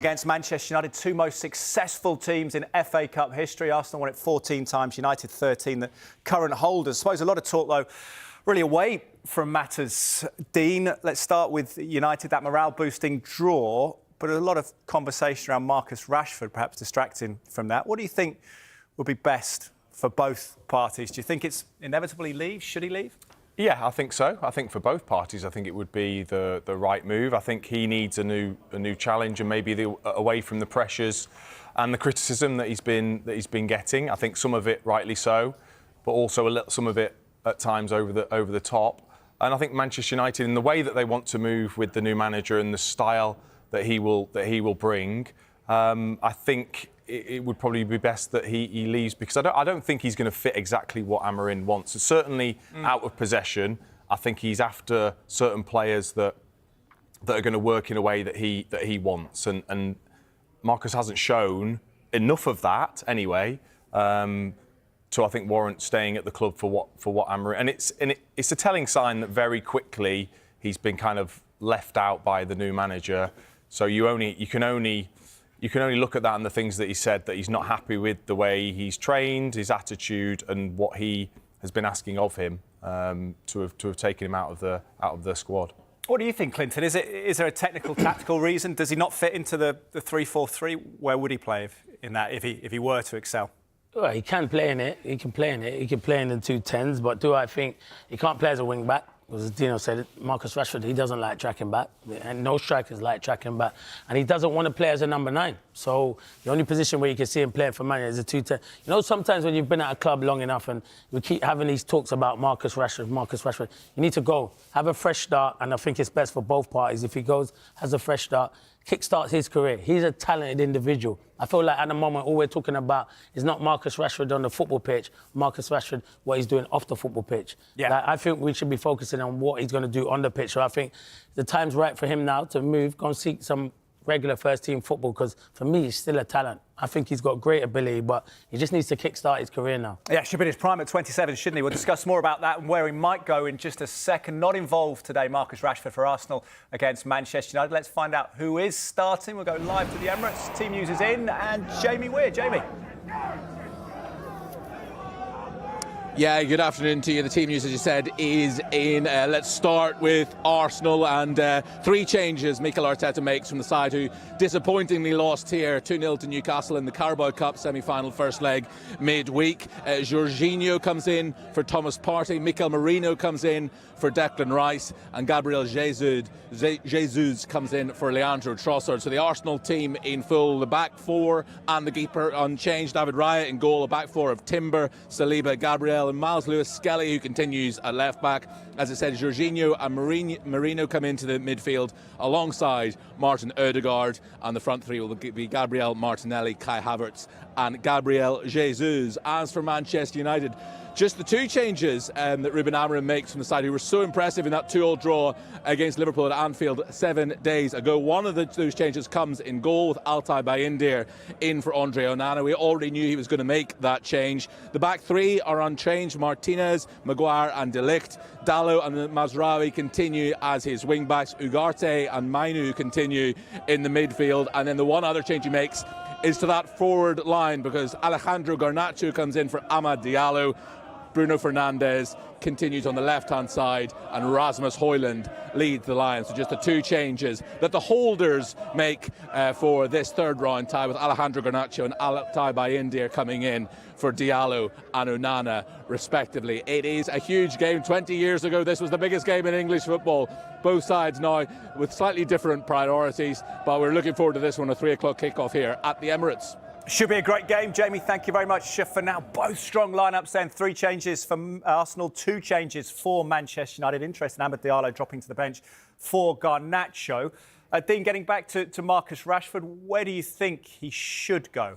Against Manchester United, two most successful teams in FA Cup history. Arsenal won it 14 times, United 13, the current holders. I suppose a lot of talk, though, really away from matters. Dean, let's start with United, that morale-boosting draw, but a lot of conversation around Marcus Rashford, perhaps distracting from that. What do you think would be best for both parties? Do you think it's inevitable he leaves? Should he leave? Yeah, I think so. I think for both parties, I think it would be the right move. I think he needs a new challenge, and maybe away from the pressures and the criticism that he's been getting. I think some of it rightly so, but also some of it at times over the top. And I think Manchester United, in the way that they want to move with the new manager and the style that he will bring, I think it would probably be best that he leaves, because I don't think he's going to fit exactly what Amorim wants. It's certainly out of possession. I think he's after certain players that are going to work in a way that he wants, and Marcus hasn't shown enough of that anyway. To I think warrant staying at the club for what Amorim, and it's a telling sign that very quickly he's been kind of left out by the new manager. So you can only look at that and the things that he said, that he's not happy with the way he's trained, his attitude, and what he has been asking of him to have taken him out of the squad. What do you think, Clinton? Is there a technical, tactical reason? Does he not fit into the 3-4-3? Where would he play if he were to excel? Well, he can play in it. He can play in it. He can play in the 2-10s. But do I think he can't play as a wing back? As Dino said, Marcus Rashford, he doesn't like tracking back, and no strikers like tracking back, and he doesn't want to play as a number 9. So the only position where you can see him playing for Man United is a 2-10. You know, sometimes when you've been at a club long enough and we keep having these talks about Marcus Rashford, you need to go, have a fresh start, and I think it's best for both parties if he goes, has a fresh start, kickstarts his career. He's a talented individual. I feel like at the moment all we're talking about is not Marcus Rashford on the football pitch, Marcus Rashford, what he's doing off the football pitch. Yeah. Like, I think we should be focusing on what he's going to do on the pitch. So I think the time's right for him now to move, go and seek some regular first-team football, because for me, he's still a talent. I think he's got great ability, but he just needs to kickstart his career now. Yeah, should be in his prime at 27, shouldn't he? We'll discuss more about that and where he might go in just a second. Not involved today, Marcus Rashford for Arsenal against Manchester United. Let's find out who is starting. We'll go live to the Emirates. Team news is in, and Jamie Weir. Jamie. Yeah, good afternoon to you. The team news, as you said, is in. Let's start with Arsenal, and 3 changes Mikel Arteta makes from the side who disappointingly lost here 2-0 to Newcastle in the Carabao Cup semi-final first leg midweek. Jorginho comes in for Thomas Partey, Mikel Merino comes in for Declan Rice, and Gabriel Jesus comes in for Leandro Trossard. So the Arsenal team in full, the back 4 and the keeper unchanged. David Raya in goal, a back 4 of Timber, Saliba, Gabriel and Miles Lewis-Skelly, who continues at left back. As I said, Jorginho and Merino come into the midfield alongside Martin Odegaard, and the front 3 will be Gabriel Martinelli, Kai Havertz and Gabriel Jesus. As for Manchester United, just the 2 changes that Ruben Amorim makes from the side, who were so impressive in that 2-2 draw against Liverpool at Anfield 7 days ago. One of those changes comes in goal with Altay Bayindir in for Andre Onana. We already knew he was going to make that change. The back 3 are unchanged. Martinez, Maguire and De Ligt. Dalot and Mazraoui continue as his wing-backs. Ugarte and Mainu continue in the midfield. And then the one other change he makes is to that forward line, because Alejandro Garnacho comes in for Amad Diallo. Bruno Fernandes continues on the left-hand side, and Rasmus Højlund leads the Lions. So just the 2 changes that the holders make for this third round tie, with Alejandro Garnacho and Altay Bayindir coming in for Diallo and Onana, respectively. It is a huge game. 20 years ago, this was the biggest game in English football. Both sides now with slightly different priorities, but we're looking forward to this one, a 3 o'clock kickoff here at the Emirates. Should be a great game. Jamie, thank you very much for now. Both strong lineups then. 3 changes for Arsenal, 2 changes for Manchester United. Interesting, Amad Diallo dropping to the bench for Garnacho. Dean, getting back to Marcus Rashford, where do you think he should go?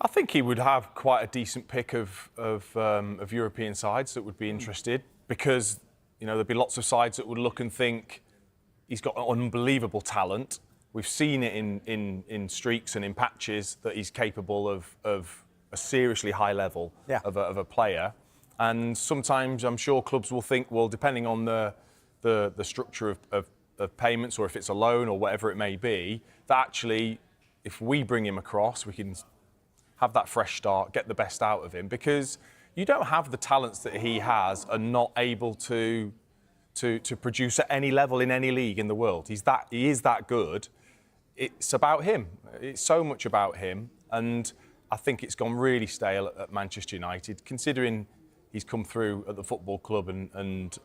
I think he would have quite a decent pick of European sides that would be interested, because there'd be lots of sides that would look and think he's got unbelievable talent. We've seen it in streaks and in patches that he's capable of a seriously high level of a player. And sometimes I'm sure clubs will think, well, depending on the structure of payments, or if it's a loan or whatever it may be, that actually, if we bring him across, we can have that fresh start, get the best out of him, because you don't have the talents that he has and not able to produce at any level in any league in the world. He is that good. It's about him. It's so much about him, and I think it's gone really stale at Manchester United, considering he's come through at the football club, and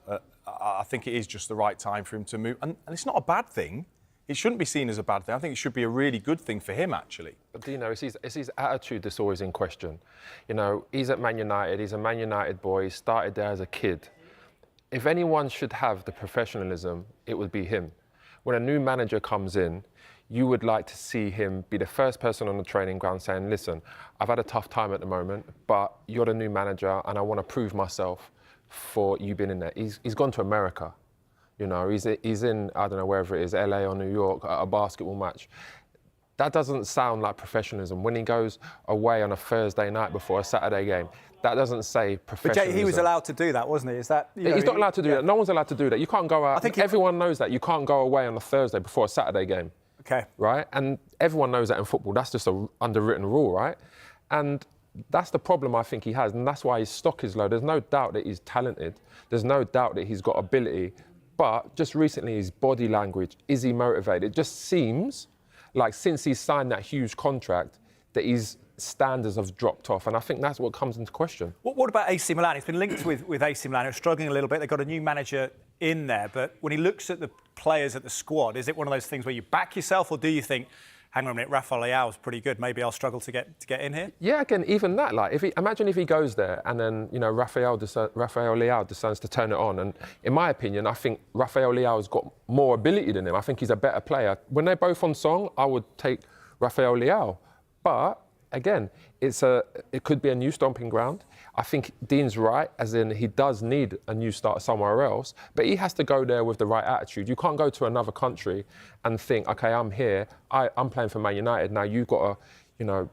I think it is just the right time for him to move. And it's not a bad thing. It shouldn't be seen as a bad thing. I think it should be a really good thing for him, actually. But do you know, it's his attitude that's always in question. You know, he's at Man United. He's a Man United boy. He started there as a kid. If anyone should have the professionalism, it would be him. When a new manager comes in, you would like to see him be the first person on the training ground saying, listen, I've had a tough time at the moment, but you're the new manager and I want to prove myself for you being in there. He's gone to America. You know, he's in, I don't know, wherever it is, LA or New York, at a basketball match. That doesn't sound like professionalism. When he goes away on a Thursday night before a Saturday game, that doesn't say professionalism. But Jay, he was allowed to do that, wasn't he? Is that? He's not allowed to do that. No one's allowed to do that. You can't go out. I think everyone knows that. You can't go away on a Thursday before a Saturday game. Okay. Right? And everyone knows that in football. That's just an underwritten rule, right? And that's the problem I think he has. And that's why his stock is low. There's no doubt that he's talented. There's no doubt that he's got ability. But just recently, his body language, is he motivated? It just seems like since he's signed that huge contract, that his standards have dropped off. And I think that's what comes into question. What about AC Milan? He's been linked with AC Milan. They're struggling a little bit. They've got a new manager in there. But when he looks at the players at the squad, is it one of those things where you back yourself, or do you think, hang on a minute, Rafael Leao's pretty good, maybe I'll struggle to get in here? Yeah, again, even that, like, imagine if he goes there and then, you know, Rafael Leao decides to turn it on. And in my opinion, I think Rafael Leao's got more ability than him. I think he's a better player. When they're both on song, I would take Rafael Leao. But again, it could be a new stomping ground. I think Dean's right, as in he does need a new start somewhere else, but he has to go there with the right attitude. You can't go to another country and think, okay, I'm here, I'm playing for Man United, now you've got to, you know,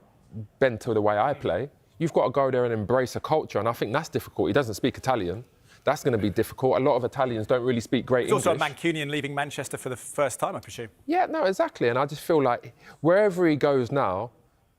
bend to the way I play. You've got to go there and embrace a culture, and I think that's difficult. He doesn't speak Italian. That's going to be difficult. A lot of Italians don't really speak great English. He's also a Mancunian leaving Manchester for the first time, I presume. Yeah, no, exactly. And I just feel like wherever he goes now,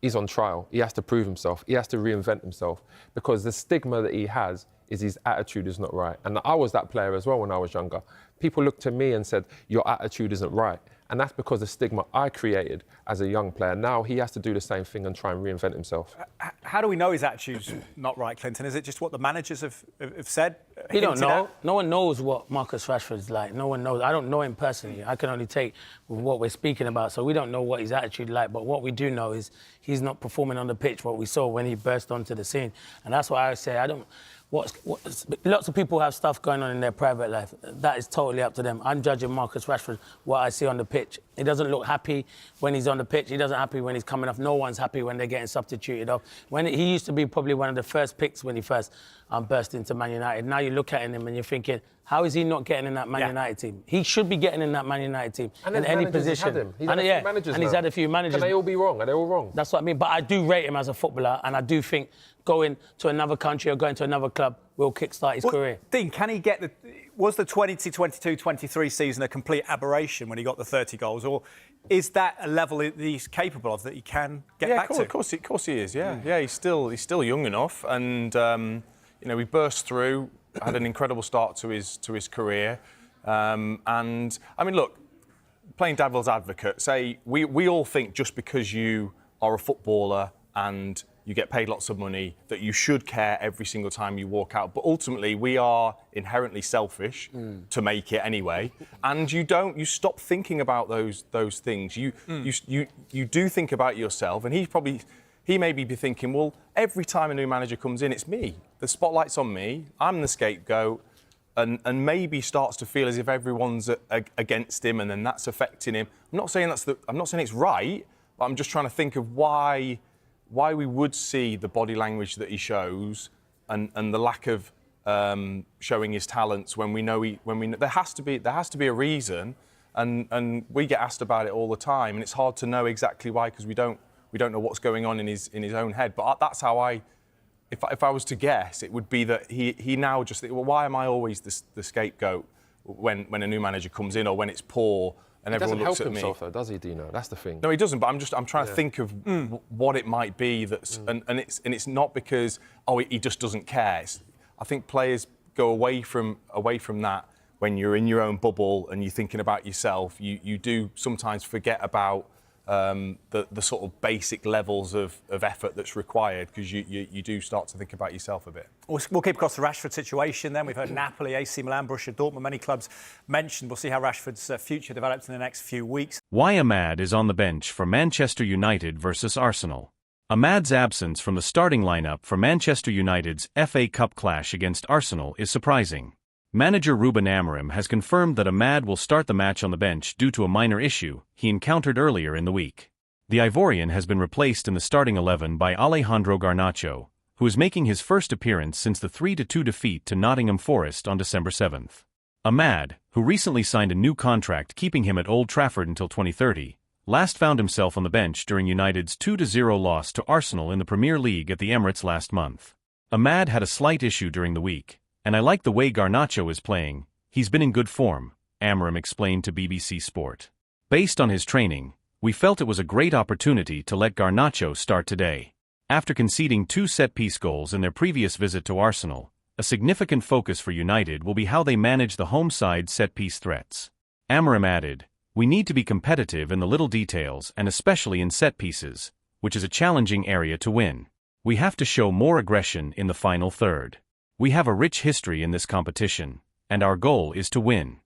he's on trial. He has to prove himself. He has to reinvent himself, because the stigma that he has is his attitude is not right. And I was that player as well when I was younger. People looked to me and said, your attitude isn't right. And that's because the stigma I created as a young player. Now he has to do the same thing and try and reinvent himself. How do we know his attitude's not right, Clinton? Is it just what the managers have said? You don't know. No one knows what Marcus Rashford's like. No one knows. I don't know him personally. I can only take what we're speaking about. So we don't know what his attitude is like. But what we do know is he's not performing on the pitch what we saw when he burst onto the scene. And that's why I say I don't... lots of people have stuff going on in their private life. That is totally up to them. I'm judging Marcus Rashford what I see on the pitch. He doesn't look happy when he's on the pitch. He doesn't happy when he's coming off. No one's happy when they're getting substituted off. He used to be probably one of the first picks when he first burst into Man United. Now you look at him and you're thinking, how is he not getting in that Man United team? He should be getting in that Man United team in any position. He's had a few managers. Can they all be wrong? Are they all wrong? That's what I mean. But I do rate him as a footballer, and I do think going to another country or going to another club will kickstart his career. Dean, can he get was the 2022-23 season a complete aberration when he got the 30 goals, or is that a level that he's capable of that he can get back to? Of course he is. Yeah, he's still young enough, and you know, he burst through, had an incredible start to his career, and I mean, look, playing devil's advocate, say we all think just because you are a footballer and you get paid lots of money that you should care every single time you walk out. But ultimately, we are inherently selfish to make it anyway. And you stop thinking about those things. You do think about yourself. And he may be thinking, well, every time a new manager comes in, it's me. The spotlight's on me. I'm the scapegoat. And maybe starts to feel as if everyone's against him, and then that's affecting him. I'm not saying it's right, but I'm just trying to think of why we would see the body language that he shows and the lack of showing his talents when we know there has to be a reason, and we get asked about it all the time, and it's hard to know exactly why, because we don't know what's going on in his own head. But that's how if I was to guess, it would be that he now just think, well, why am I always the scapegoat when a new manager comes in, or when it's poor and He everyone doesn't looks help at me. himself though, does he, Dino? That's the thing. No, he doesn't. But I'm trying to think of what it might be that's, and it's not because he just doesn't care. I think players go away from that when you're in your own bubble and you're thinking about yourself. You do sometimes forget about the sort of basic levels of effort that's required, because you do start to think about yourself a bit. We'll keep across the Rashford situation then. We've heard Napoli, AC Milan, Borussia Dortmund, many clubs mentioned. We'll see how Rashford's future develops in the next few weeks. Why Ahmad is on the bench for Manchester United versus Arsenal. Ahmad's absence from the starting lineup for Manchester United's FA Cup clash against Arsenal is surprising. Manager Ruben Amorim has confirmed that Ahmad will start the match on the bench due to a minor issue he encountered earlier in the week. The Ivorian has been replaced in the starting 11 by Alejandro Garnacho, who is making his first appearance since the 3-2 defeat to Nottingham Forest on December 7th. Ahmad, who recently signed a new contract keeping him at Old Trafford until 2030, last found himself on the bench during United's 2-0 loss to Arsenal in the Premier League at the Emirates last month. Ahmad had a slight issue during the week, and I like the way Garnacho is playing. He's been in good form, Amorim explained to BBC Sport. Based on his training, we felt it was a great opportunity to let Garnacho start today. After conceding 2 set-piece goals in their previous visit to Arsenal, a significant focus for United will be how they manage the home side's set-piece threats. Amorim added, "We need to be competitive in the little details and especially in set-pieces, which is a challenging area to win. We have to show more aggression in the final third. We have a rich history in this competition, and our goal is to win."